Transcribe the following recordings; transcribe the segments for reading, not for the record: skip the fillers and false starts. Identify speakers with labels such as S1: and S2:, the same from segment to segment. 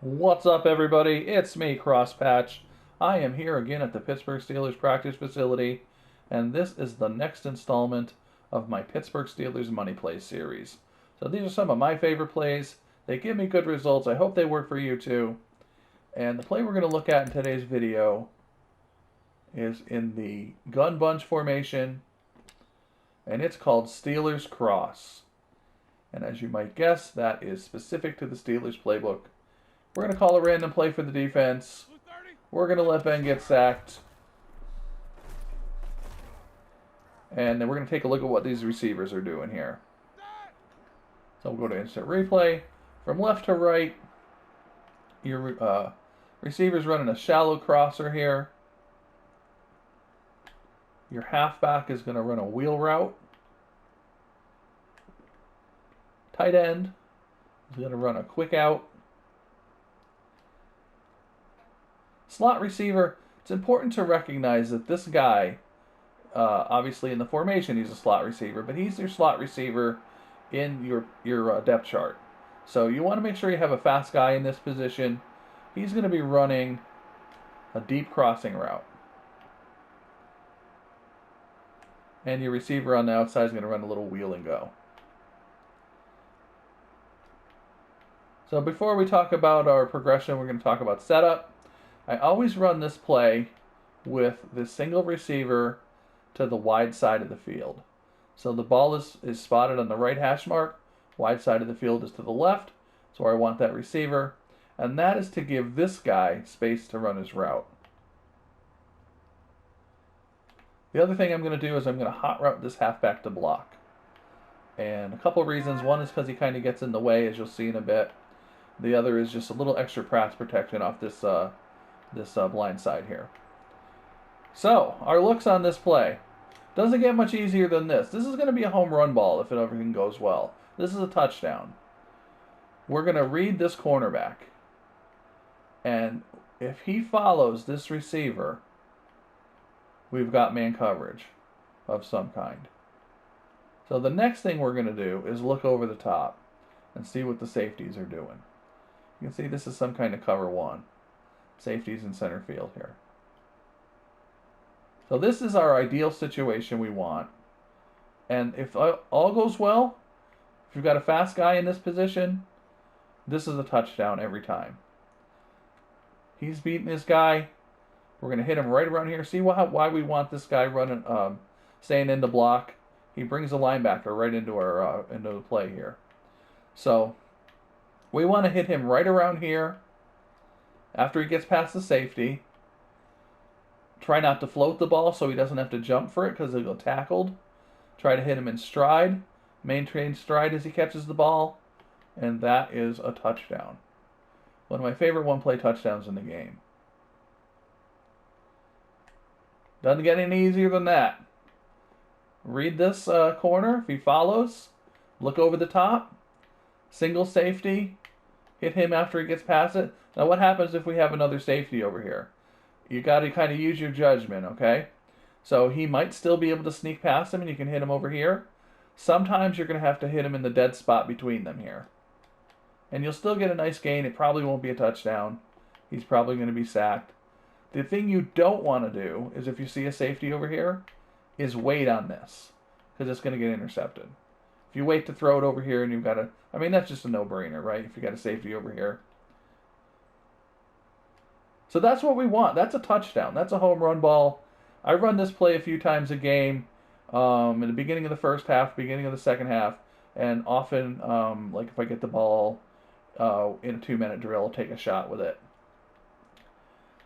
S1: What's up, everybody? It's me, Crosspatch. I am here again at the Pittsburgh Steelers practice facility, and this is the next installment of my Pittsburgh Steelers Money Plays series. So these are some of my favorite plays. They give me good results. I hope they work for you too. And the play we're going to look at in today's video is in the gun bunch formation, and it's called Steelers Cross. And as you might guess, that is specific to the Steelers playbook. We're going to call a random play for the defense. We're going to let Ben get sacked. And then we're going to take a look at what these receivers are doing here. So we'll go to instant replay. From left to right, your receiver's running a shallow crosser here. Your halfback is going to run a wheel route. Tight end is going to run a quick out. Slot receiver, it's important to recognize that this guy, obviously in the formation he's a slot receiver, but he's your slot receiver in your depth chart. So you want to make sure you have a fast guy in this position. He's going to be running a deep crossing route. And your receiver on the outside is going to run a little wheel and go. So before we talk about our progression, we're going to talk about setup. I always run this play with the single receiver to the wide side of the field. So the ball is spotted on the right hash mark. Wide side of the field is to the left. That's where I want that receiver. And that is to give this guy space to run his route. The other thing I'm going to do is I'm going to hot route this halfback to block. And a couple of reasons. One is because he kind of gets in the way, as you'll see in a bit. The other is just a little extra pass protection off this blind side here. So, our looks on this play. Doesn't get much easier than this. This is going to be a home run ball if everything goes well. This is a touchdown. We're going to read this cornerback. And if he follows this receiver, we've got man coverage of some kind. So the next thing we're going to do is look over the top and see what the safeties are doing. You can see this is some kind of cover one. Safeties in center field here. So this is our ideal situation we want. And if all goes well, if you've got a fast guy in this position, this is a touchdown every time. He's beating his guy. We're going to hit him right around here. See why we want this guy running, staying in the block. He brings the linebacker right into our into the play here. So we want to hit him right around here. After he gets past the safety, try not to float the ball so he doesn't have to jump for it because he'll get tackled. Try to hit him in stride. Maintain stride as he catches the ball. And that is a touchdown. One of my favorite one-play touchdowns in the game. Doesn't get any easier than that. Read this corner if he follows. Look over the top. Single safety. Hit him after he gets past it. Now what happens if we have another safety over here? You got to kind of use your judgment, okay? So he might still be able to sneak past him and you can hit him over here. Sometimes you're going to have to hit him in the dead spot between them here. And you'll still get a nice gain. It probably won't be a touchdown. He's probably going to be sacked. The thing you don't want to do is if you see a safety over here, is wait on this. Because it's going to get intercepted. If you wait to throw it over here and you've got a... I mean, that's just a no-brainer, right? If you got a safety over here. So that's what we want. That's a touchdown. That's a home run ball. I run this play a few times a game. In the beginning of the first half, beginning of the second half. And often, like if I get the ball in a 2-minute drill, I'll take a shot with it.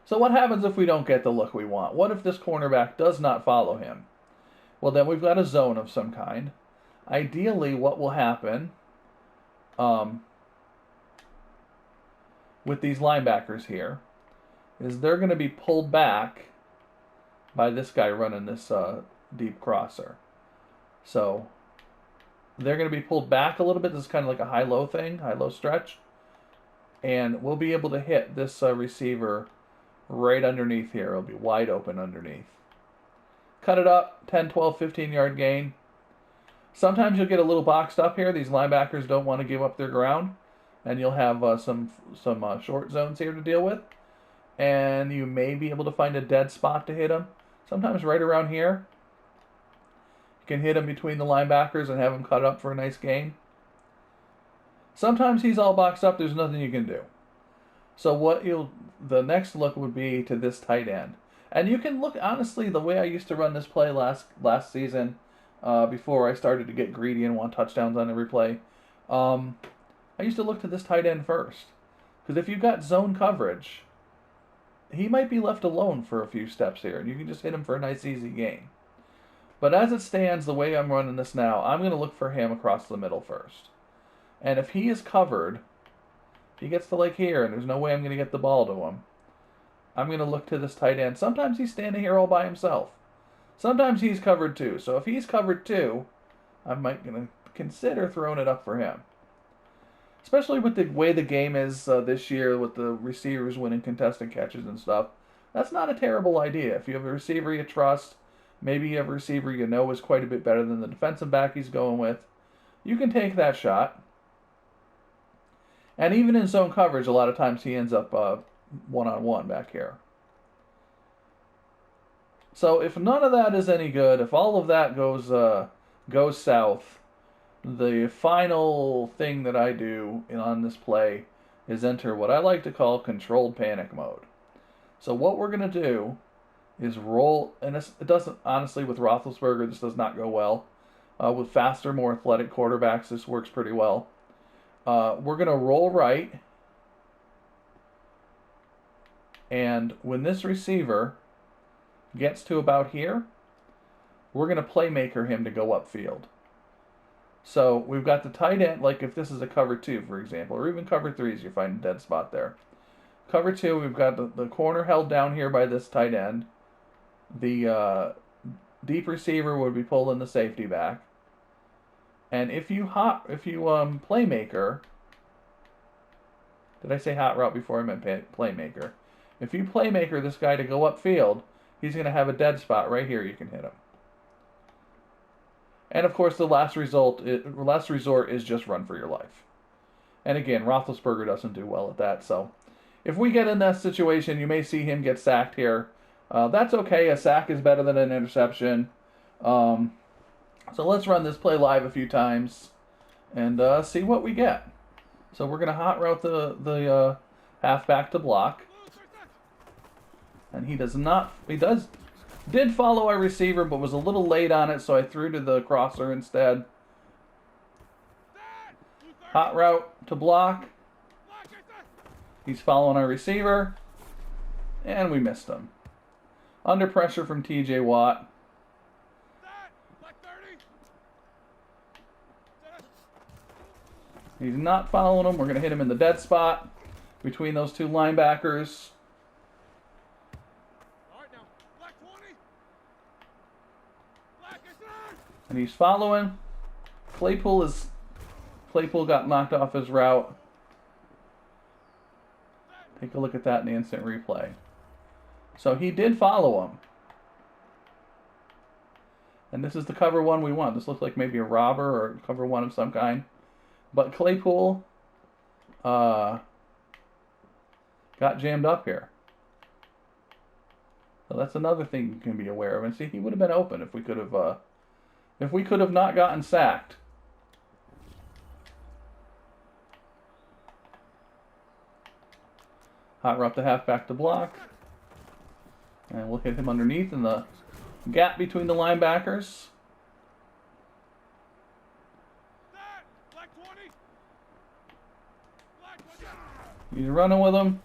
S1: So what happens if we don't get the look we want? What if this cornerback does not follow him? Well, then we've got a zone of some kind. Ideally, what will happen with these linebackers here is they're going to be pulled back by this guy running this deep crosser. So they're going to be pulled back a little bit. This is kind of like a high-low thing, high-low stretch. And we'll be able to hit this receiver right underneath here. It'll be wide open underneath. Cut it up, 10, 12, 15-yard gain. Sometimes you'll get a little boxed up here. These linebackers don't want to give up their ground. and you'll have some short zones here to deal with, and you may be able to find a dead spot to hit him. Sometimes right around here, you can hit him between the linebackers and have him cut up for a nice gain. Sometimes he's all boxed up. There's nothing you can do. So the next look would be to this tight end. And you can look, honestly, the way I used to run this play last season, before I started to get greedy and want touchdowns on every play, I used to look to this tight end first. Because if you've got zone coverage, he might be left alone for a few steps here, and you can just hit him for a nice, easy gain. But as it stands, the way I'm running this now, I'm going to look for him across the middle first. And if he is covered, if he gets to like here, and there's no way I'm going to get the ball to him, I'm going to look to this tight end. Sometimes he's standing here all by himself. Sometimes he's covered too. So if he's covered too, I might going to consider throwing it up for him. Especially with the way the game is this year, with the receivers winning contested catches and stuff. That's not a terrible idea. If you have a receiver you trust, maybe you have a receiver you know is quite a bit better than the defensive back he's going with, you can take that shot. And even in zone coverage, a lot of times he ends up one-on-one back here. So if none of that is any good, if all of that goes south, the final thing that I do on this play is enter what I like to call controlled panic mode. So what we're going to do is roll, and it doesn't, honestly, with Roethlisberger, this does not go well. With faster, more athletic quarterbacks, this works pretty well. We're going to roll right, and when this receiver gets to about here, we're going to playmaker him to go upfield. So we've got the tight end, like if this is a cover 2, for example, or even cover 3s, you find a dead spot there. Cover 2, we've got the corner held down here by this tight end. The deep receiver would be pulling the safety back. And if you playmaker, did I say hot route before I meant playmaker? If you playmaker this guy to go upfield, he's going to have a dead spot right here. You can hit him. And of course, the last resort is just run for your life. And again, Roethlisberger doesn't do well at that. So if we get in that situation, you may see him get sacked here. That's okay. A sack is better than an interception. So let's run this play live a few times and see what we get. So we're going to hot route the halfback to block. And he did follow our receiver, but was a little late on it, so I threw to the crosser instead. Hot route to block. He's following our receiver. And we missed him. Under pressure from TJ Watt. He's not following him. We're going to hit him in the dead spot between those two linebackers. And he's following. Claypool got knocked off his route. Take a look at that in the instant replay. So he did follow him. And this is the cover 1 we want. This looks like maybe a robber or cover 1 of some kind. But Claypool got jammed up here. So that's another thing you can be aware of. And see, he would have been open if we could have not gotten sacked. Hot route the halfback to block. And we'll hit him underneath in the gap between the linebackers. He's running with him.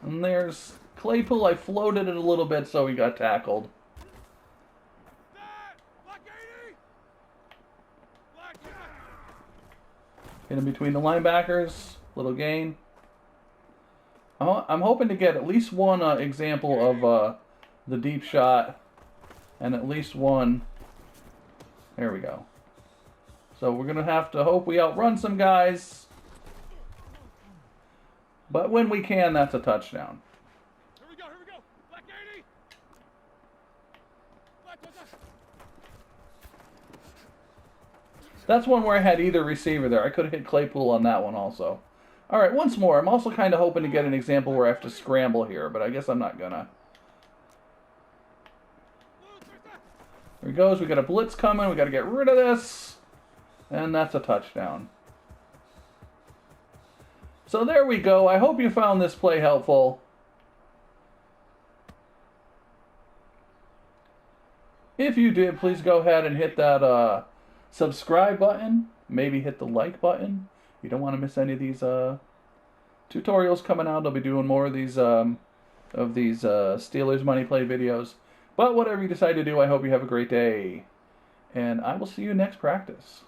S1: And there's Claypool. I floated it a little bit so he got tackled. Hit him between the linebackers. Little gain. I'm hoping to get at least one example of the deep shot. And at least one. There we go. So we're going to have to hope we outrun some guys. But when we can, that's a touchdown.
S2: Here we go. Black 80.
S1: That's one where I had either receiver there. I could have hit Claypool on that one also. All right, once more. I'm also kind of hoping to get an example where I have to scramble here, but I guess I'm not gonna. There he goes. We got a blitz coming. We got to get rid of this. And that's a touchdown. So there we go. I hope you found this play helpful. If you did, please go ahead and hit that subscribe button. Maybe hit the like button. You don't want to miss any of these tutorials coming out. I'll be doing more of these Steelers Money Play videos. But whatever you decide to do, I hope you have a great day. And I will see you next practice.